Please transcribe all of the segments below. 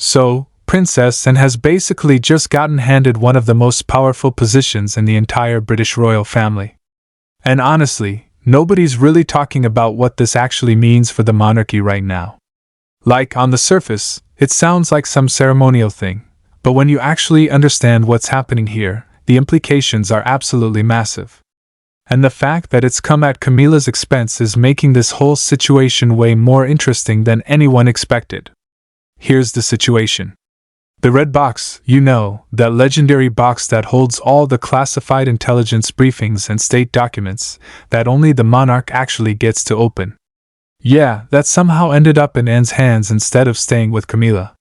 So, princess, and has basically just gotten handed one of the most powerful positions in the entire British royal family. And honestly, nobody's really talking about what this actually means for the monarchy right now. Like, on the surface, it sounds like some ceremonial thing, but when you actually understand what's happening here, the implications are absolutely massive. And the fact that it's come at Camilla's expense is making this whole situation way more interesting than anyone expected. Here's the situation. The red box, that legendary box that holds all the classified intelligence briefings and state documents that only the monarch actually gets to open. Yeah, that somehow ended up in Anne's hands instead of staying with Camilla.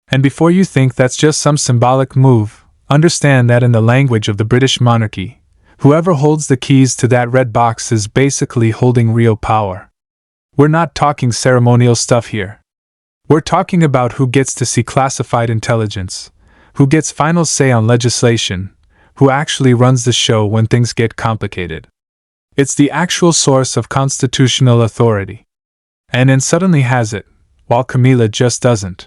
And before you think that's just some symbolic move, understand that in the language of the British monarchy, whoever holds the keys to that red box is basically holding real power. We're not talking ceremonial stuff here. We're talking about who gets to see classified intelligence, who gets final say on legislation, who actually runs the show when things get complicated. It's the actual source of constitutional authority. And Anne suddenly has it, while Camilla just doesn't.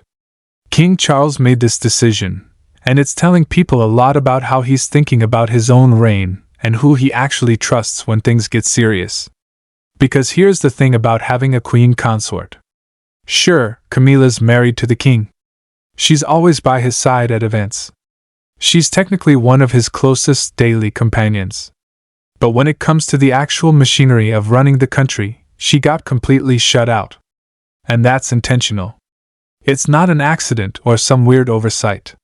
King Charles made this decision, and it's telling people a lot about how he's thinking about his own reign and who he actually trusts when things get serious. Because here's the thing about having a queen consort. Sure, Camilla's married to the king. She's always by his side at events. She's technically one of his closest daily companions. But when it comes to the actual machinery of running the country, she got completely shut out. And that's intentional. It's not an accident or some weird oversight.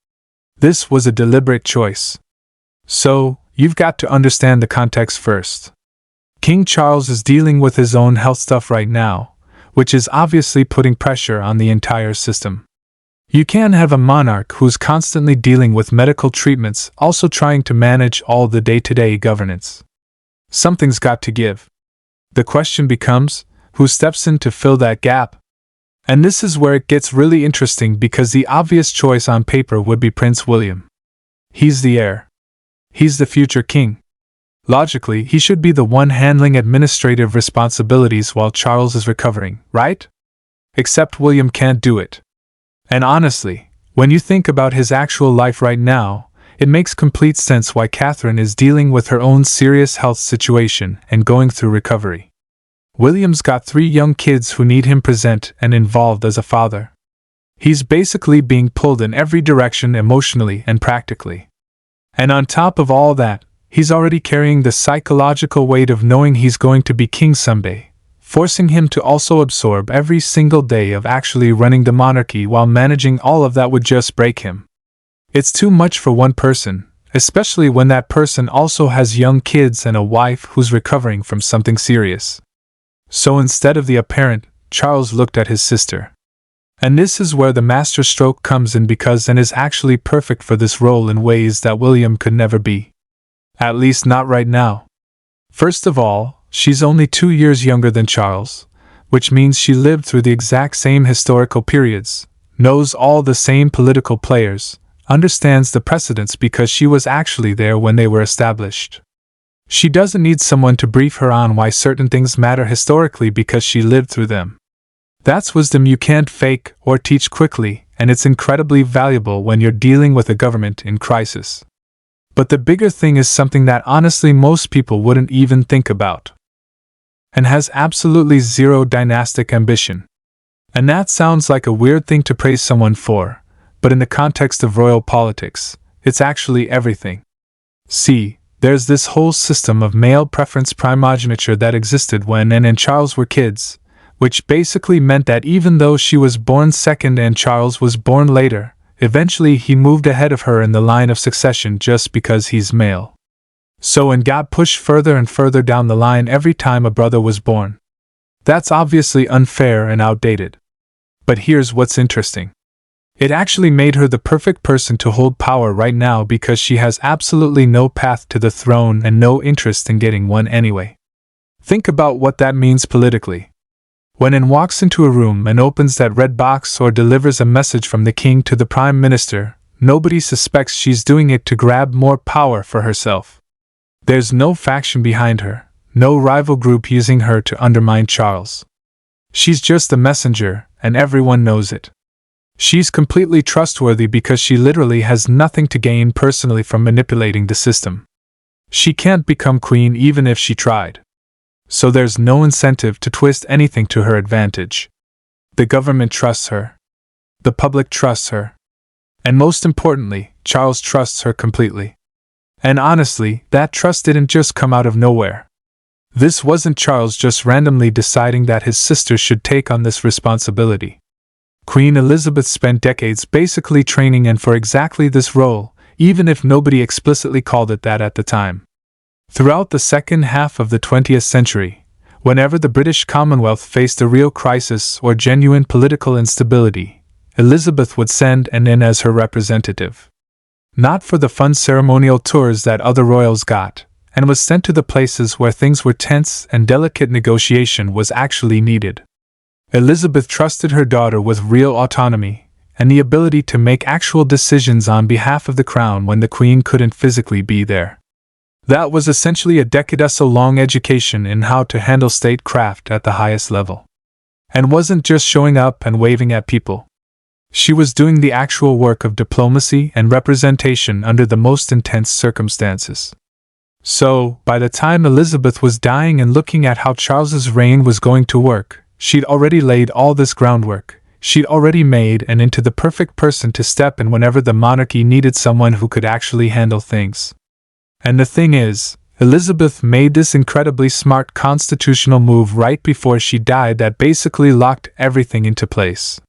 This was a deliberate choice. So, you've got to understand the context first. King Charles is dealing with his own health stuff right now, which is obviously putting pressure on the entire system. You can't have a monarch who's constantly dealing with medical treatments also trying to manage all the day-to-day governance. Something's got to give. The question becomes, who steps in to fill that gap? And this is where it gets really interesting because the obvious choice on paper would be Prince William. He's the heir. He's the future king. Logically, he should be the one handling administrative responsibilities while Charles is recovering, right? Except William can't do it. And honestly, when you think about his actual life right now, it makes complete sense why Catherine is dealing with her own serious health situation and going through recovery. William's got 3 young kids who need him present and involved as a father. He's basically being pulled in every direction emotionally and practically. And on top of all that, he's already carrying the psychological weight of knowing he's going to be king someday, forcing him to also absorb every single day of actually running the monarchy while managing all of that would just break him. It's too much for one person, especially when that person also has young kids and a wife who's recovering from something serious. So instead of the apparent, Charles looked at his sister. And this is where the masterstroke comes in because Anne is actually perfect for this role in ways that William could never be. At least not right now. First of all, she's only 2 years younger than Charles, which means she lived through the exact same historical periods, knows all the same political players, understands the precedents because she was actually there when they were established. She doesn't need someone to brief her on why certain things matter historically because she lived through them. That's wisdom you can't fake or teach quickly, and it's incredibly valuable when you're dealing with a government in crisis. But the bigger thing is something that honestly most people wouldn't even think about. And has absolutely zero dynastic ambition. And that sounds like a weird thing to praise someone for, but in the context of royal politics, it's actually everything. See, there's this whole system of male preference primogeniture that existed when Anne and Charles were kids, which basically meant that even though she was born second and Charles was born later, eventually he moved ahead of her in the line of succession just because he's male. So Anne got pushed further and further down the line every time a brother was born. That's obviously unfair and outdated. But here's what's interesting. It actually made her the perfect person to hold power right now because she has absolutely no path to the throne and no interest in getting one anyway. Think about what that means politically. When Anne walks into a room and opens that red box or delivers a message from the king to the prime minister, nobody suspects she's doing it to grab more power for herself. There's no faction behind her, no rival group using her to undermine Charles. She's just a messenger, and everyone knows it. She's completely trustworthy because she literally has nothing to gain personally from manipulating the system. She can't become queen even if she tried. So there's no incentive to twist anything to her advantage. The government trusts her. The public trusts her. And most importantly, Charles trusts her completely. And honestly, that trust didn't just come out of nowhere. This wasn't Charles just randomly deciding that his sister should take on this responsibility. Queen Elizabeth spent decades basically training and for exactly this role, even if nobody explicitly called it that at the time. Throughout the second half of the 20th century, whenever the British Commonwealth faced a real crisis or genuine political instability, Elizabeth would send an in as her representative. Not for the fun ceremonial tours that other royals got, and was sent to the places where things were tense and delicate negotiation was actually needed. Elizabeth trusted her daughter with real autonomy and the ability to make actual decisions on behalf of the crown when the queen couldn't physically be there. That was essentially a decade-long education in how to handle statecraft at the highest level. And wasn't just showing up and waving at people. She was doing the actual work of diplomacy and representation under the most intense circumstances. So, by the time Elizabeth was dying and looking at how Charles's reign was going to work, she'd already laid all this groundwork. She'd already made and into the perfect person to step in whenever the monarchy needed someone who could actually handle things. And the thing is, Elizabeth made this incredibly smart constitutional move right before she died that basically locked everything into place.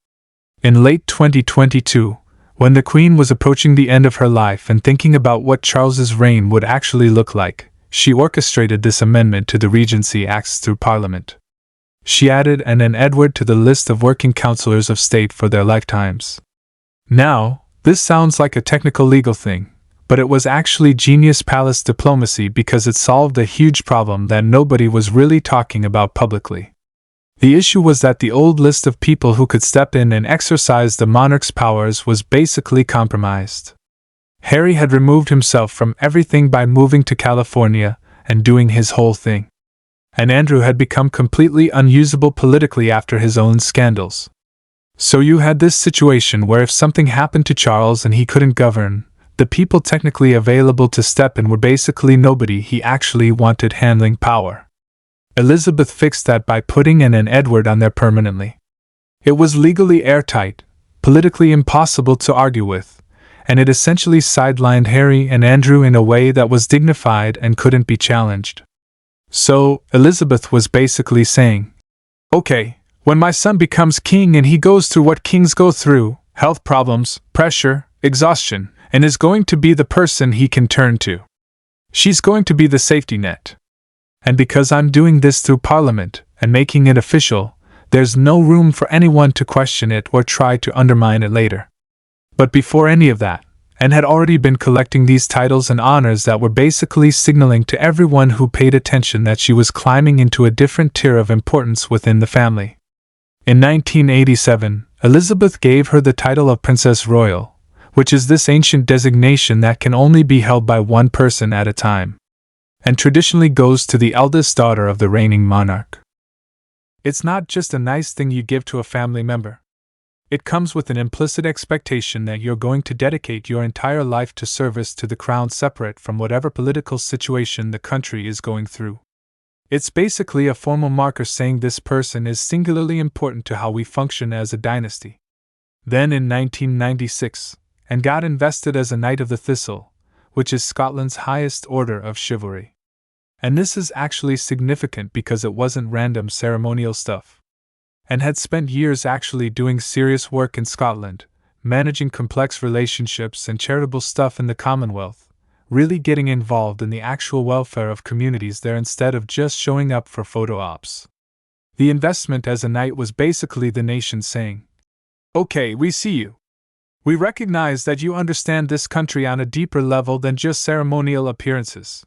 In late 2022, when the Queen was approaching the end of her life and thinking about what Charles's reign would actually look like, she orchestrated this amendment to the Regency Acts through Parliament. She added an Edward to the list of working councillors of state for their lifetimes. Now, this sounds like a technical legal thing, but it was actually genius palace diplomacy because it solved a huge problem that nobody was really talking about publicly. The issue was that the old list of people who could step in and exercise the monarch's powers was basically compromised. Harry had removed himself from everything by moving to California and doing his whole thing. And Andrew had become completely unusable politically after his own scandals. So you had this situation where if something happened to Charles and he couldn't govern, the people technically available to step in were basically nobody he actually wanted handling power. Elizabeth fixed that by putting an Edward on there permanently. It was legally airtight, politically impossible to argue with, and it essentially sidelined Harry and Andrew in a way that was dignified and couldn't be challenged. So, Elizabeth was basically saying, okay, when my son becomes king and he goes through what kings go through, health problems, pressure, exhaustion, and is going to be the person he can turn to. She's going to be the safety net. And because I'm doing this through Parliament and making it official, there's no room for anyone to question it or try to undermine it later. But before any of that, Anne had already been collecting these titles and honors that were basically signaling to everyone who paid attention that she was climbing into a different tier of importance within the family. In 1987, Elizabeth gave her the title of Princess Royal, which is this ancient designation that can only be held by one person at a time, and traditionally goes to the eldest daughter of the reigning monarch. It's not just a nice thing you give to a family member. It comes with an implicit expectation that you're going to dedicate your entire life to service to the crown separate from whatever political situation the country is going through. It's basically a formal marker saying this person is singularly important to how we function as a dynasty. Then in 1996, Anne got invested as a Knight of the Thistle, which is Scotland's highest order of chivalry. And this is actually significant because it wasn't random ceremonial stuff. And had spent years actually doing serious work in Scotland, managing complex relationships and charitable stuff in the Commonwealth, really getting involved in the actual welfare of communities there instead of just showing up for photo ops. The investment as a knight was basically the nation saying, okay, we see you. We recognize that you understand this country on a deeper level than just ceremonial appearances.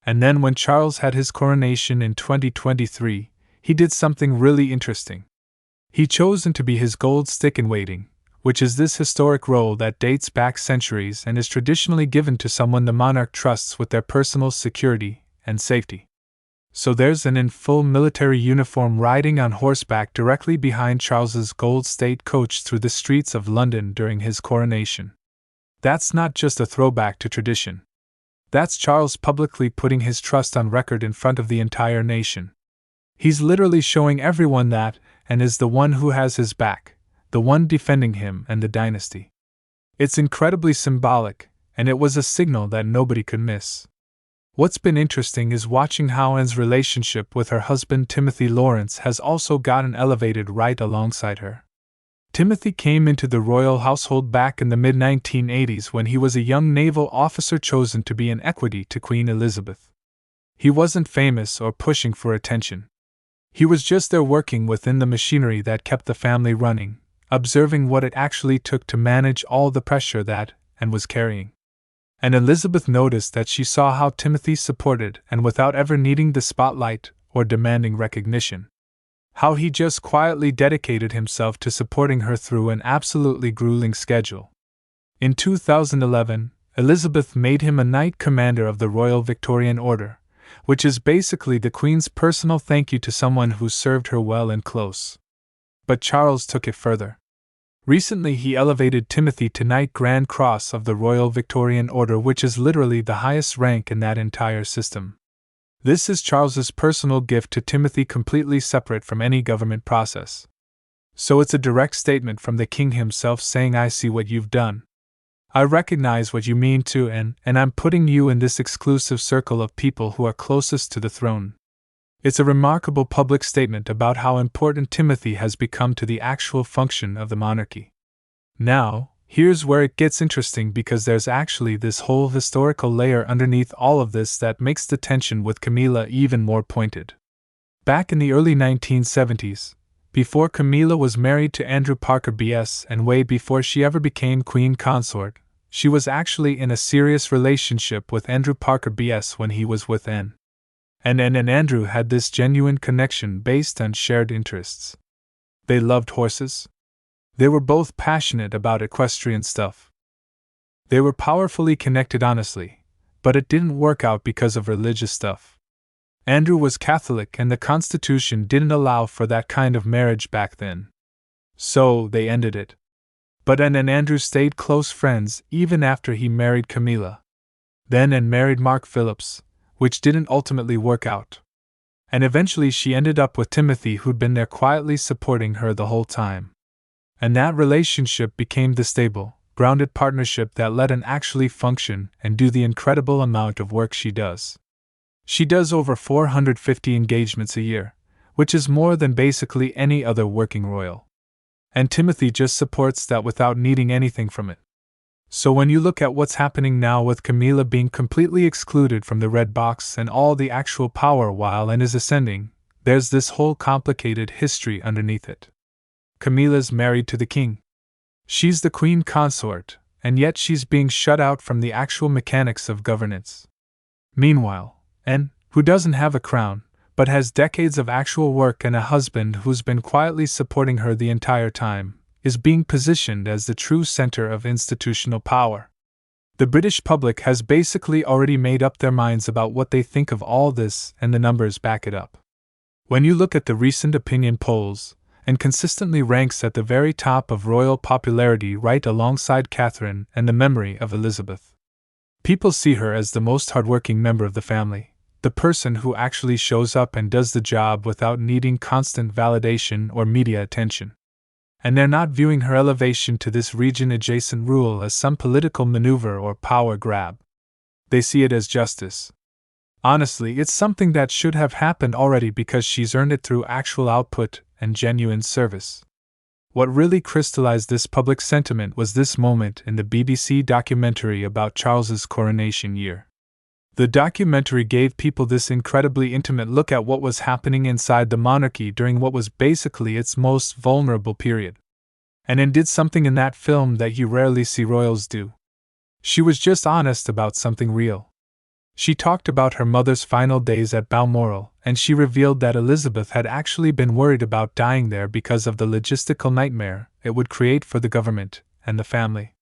And then when Charles had his coronation in 2023, he did something really interesting. He chosen to be his gold stick in waiting, which is this historic role that dates back centuries and is traditionally given to someone the monarch trusts with their personal security and safety. So there's an in full military uniform riding on horseback directly behind Charles's gold state coach through the streets of London during his coronation. That's not just a throwback to tradition. That's Charles publicly putting his trust on record in front of the entire nation. He's literally showing everyone that, and is the one who has his back, the one defending him and the dynasty. It's incredibly symbolic, and it was a signal that nobody could miss. What's been interesting is watching how Anne's relationship with her husband Timothy Lawrence has also gotten elevated right alongside her. Timothy came into the royal household back in the mid-1980s when he was a young naval officer chosen to be an equity to Queen Elizabeth. He wasn't famous or pushing for attention. He was just there working within the machinery that kept the family running, observing what it actually took to manage all the pressure that Anne was carrying. And Elizabeth noticed that she saw how Timothy supported and without ever needing the spotlight or demanding recognition. How he just quietly dedicated himself to supporting her through an absolutely grueling schedule. In 2011, Elizabeth made him a Knight Commander of the Royal Victorian Order, which is basically the Queen's personal thank you to someone who served her well and close. But Charles took it further. Recently he elevated Timothy to Knight Grand Cross of the Royal Victorian Order, which is literally the highest rank in that entire system. This is Charles's personal gift to Timothy, completely separate from any government process. So it's a direct statement from the king himself saying, "I see what you've done. I recognize what you mean to, and I'm putting you in this exclusive circle of people who are closest to the throne." It's a remarkable public statement about how important Timothy has become to the actual function of the monarchy. Now, here's where it gets interesting, because there's actually this whole historical layer underneath all of this that makes the tension with Camilla even more pointed. Back in the early 1970s, before Camilla was married to Andrew Parker BS and way before she ever became Queen Consort, she was actually in a serious relationship with Andrew Parker BS when he was with Anne. And Anne and Andrew had this genuine connection based on shared interests. They loved horses. They were both passionate about equestrian stuff. They were powerfully connected, honestly, but it didn't work out because of religious stuff. Andrew was Catholic and the Constitution didn't allow for that kind of marriage back then. So they ended it. But Anne and Andrew stayed close friends even after he married Camilla. Then Anne married Mark Phillips, which didn't ultimately work out. And eventually she ended up with Timothy, who'd been there quietly supporting her the whole time. And that relationship became the stable, grounded partnership that let Anne actually function and do the incredible amount of work she does. She does over 450 engagements a year, which is more than basically any other working royal. And Timothy just supports that without needing anything from it. So when you look at what's happening now with Camilla being completely excluded from the red box and all the actual power while Anne is ascending, there's this whole complicated history underneath it. Camilla's married to the king. She's the queen consort, and yet she's being shut out from the actual mechanics of governance. Meanwhile, Anne, who doesn't have a crown, but has decades of actual work and a husband who's been quietly supporting her the entire time, is being positioned as the true center of institutional power. The British public has basically already made up their minds about what they think of all this, and the numbers back it up. When you look at the recent opinion polls, Anne consistently ranks at the very top of royal popularity right alongside Catherine and the memory of Elizabeth. People see her as the most hardworking member of the family, the person who actually shows up and does the job without needing constant validation or media attention. And they're not viewing her elevation to this region-adjacent rule as some political maneuver or power grab. They see it as justice. Honestly, it's something that should have happened already because she's earned it through actual output and genuine service. What really crystallized this public sentiment was this moment in the BBC documentary about Charles's coronation year. The documentary gave people this incredibly intimate look at what was happening inside the monarchy during what was basically its most vulnerable period. And Anne did something in that film that you rarely see royals do. She was just honest about something real. She talked about her mother's final days at Balmoral, and she revealed that Elizabeth had actually been worried about dying there because of the logistical nightmare it would create for the government and the family.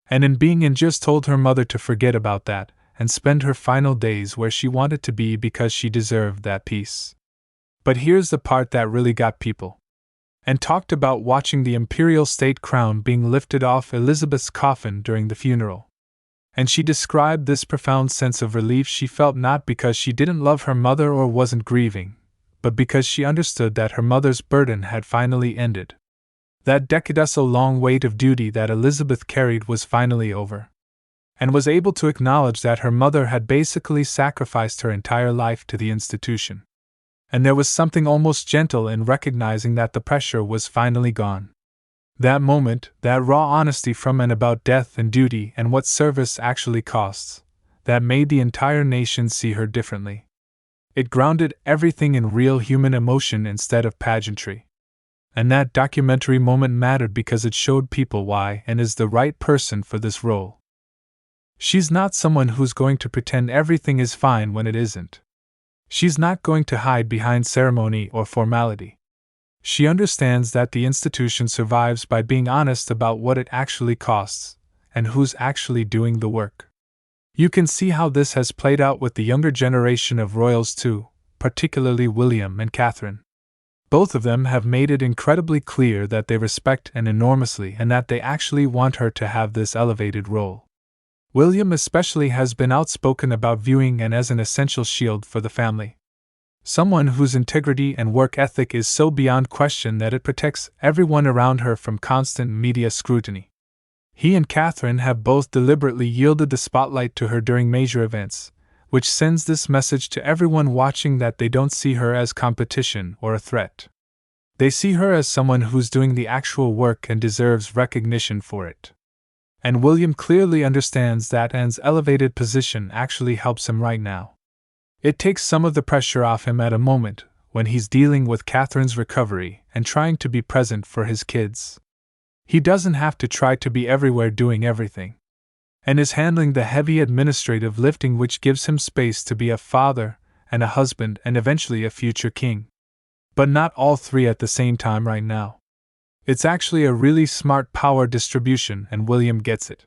And in being in just told her mother to forget about that, and spend her final days where she wanted to be because she deserved that peace. But here's the part that really got people. And talked about watching the imperial state crown being lifted off Elizabeth's coffin during the funeral. And she described this profound sense of relief she felt not because she didn't love her mother or wasn't grieving, but because she understood that her mother's burden had finally ended. That decades-long weight of duty that Elizabeth carried was finally over. And was able to acknowledge that her mother had basically sacrificed her entire life to the institution. And there was something almost gentle in recognizing that the pressure was finally gone. That moment, that raw honesty from and about death and duty and what service actually costs, that made the entire nation see her differently. It grounded everything in real human emotion instead of pageantry. And that documentary moment mattered because it showed people why Anne is the right person for this role. She's not someone who's going to pretend everything is fine when it isn't. She's not going to hide behind ceremony or formality. She understands that the institution survives by being honest about what it actually costs, and who's actually doing the work. You can see how this has played out with the younger generation of royals too, particularly William and Catherine. Both of them have made it incredibly clear that they respect Anne enormously and that they actually want her to have this elevated role. William especially has been outspoken about viewing Anne as an essential shield for the family. Someone whose integrity and work ethic is so beyond question that it protects everyone around her from constant media scrutiny. He and Catherine have both deliberately yielded the spotlight to her during major events, which sends this message to everyone watching that they don't see her as competition or a threat. They see her as someone who's doing the actual work and deserves recognition for it. And William clearly understands that Anne's elevated position actually helps him right now. It takes some of the pressure off him at a moment when he's dealing with Catherine's recovery and trying to be present for his kids. He doesn't have to try to be everywhere doing everything. And is handling the heavy administrative lifting which gives him space to be a father and a husband and eventually a future king. But not all three at the same time right now. It's actually a really smart power distribution and William gets it.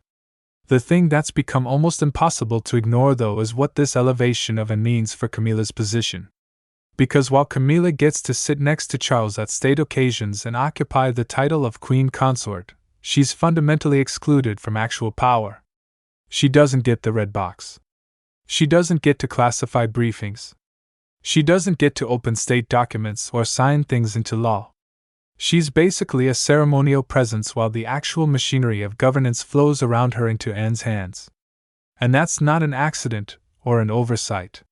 The thing that's become almost impossible to ignore though is what this elevation of Anne means for Camilla's position. Because while Camilla gets to sit next to Charles at state occasions and occupy the title of Queen Consort, she's fundamentally excluded from actual power. She doesn't get the red box. She doesn't get to classify briefings. She doesn't get to open state documents or sign things into law. She's basically a ceremonial presence while the actual machinery of governance flows around her into Anne's hands. And that's not an accident or an oversight.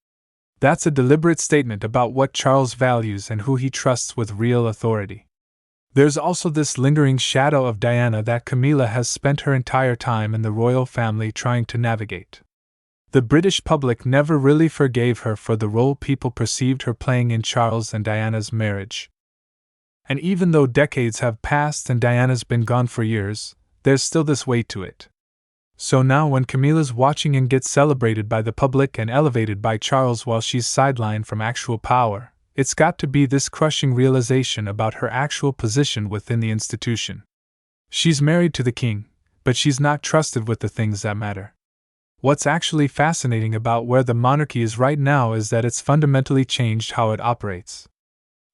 That's a deliberate statement about what Charles values and who he trusts with real authority. There's also this lingering shadow of Diana that Camilla has spent her entire time in the royal family trying to navigate. The British public never really forgave her for the role people perceived her playing in Charles and Diana's marriage. And even though decades have passed and Diana's been gone for years, there's still this weight to it. So now when Camilla's watching and gets celebrated by the public and elevated by Charles while she's sidelined from actual power, it's got to be this crushing realization about her actual position within the institution. She's married to the king, but she's not trusted with the things that matter. What's actually fascinating about where the monarchy is right now is that it's fundamentally changed how it operates.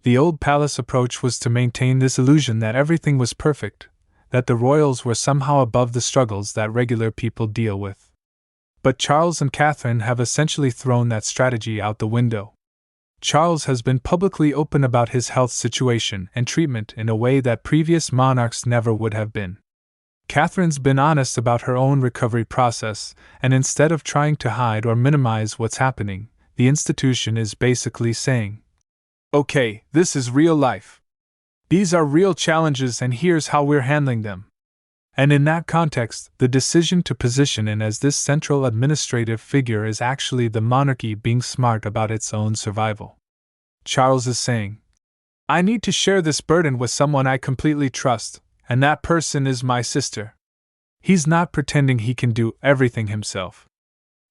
The old palace approach was to maintain this illusion that everything was perfect, that the royals were somehow above the struggles that regular people deal with. But Charles and Catherine have essentially thrown that strategy out the window. Charles has been publicly open about his health situation and treatment in a way that previous monarchs never would have been. Catherine's been honest about her own recovery process, and instead of trying to hide or minimize what's happening, the institution is basically saying, "Okay, this is real life. These are real challenges and here's how we're handling them." And in that context, the decision to position Anne as this central administrative figure is actually the monarchy being smart about its own survival. Charles is saying, "I need to share this burden with someone I completely trust, and that person is my sister." He's not pretending he can do everything himself.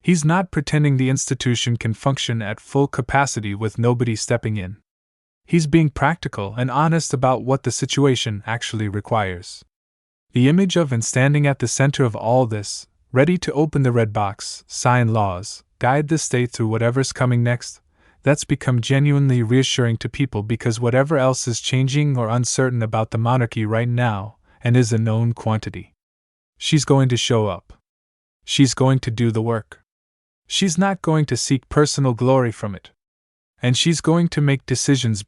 He's not pretending the institution can function at full capacity with nobody stepping in. He's being practical and honest about what the situation actually requires. The image of Anne standing at the center of all this, ready to open the red box, sign laws, guide the state through whatever's coming next. That's become genuinely reassuring to people because whatever else is changing or uncertain about the monarchy right now, and is a known quantity, she's going to show up. She's going to do the work. She's not going to seek personal glory from it. And she's going to make decisions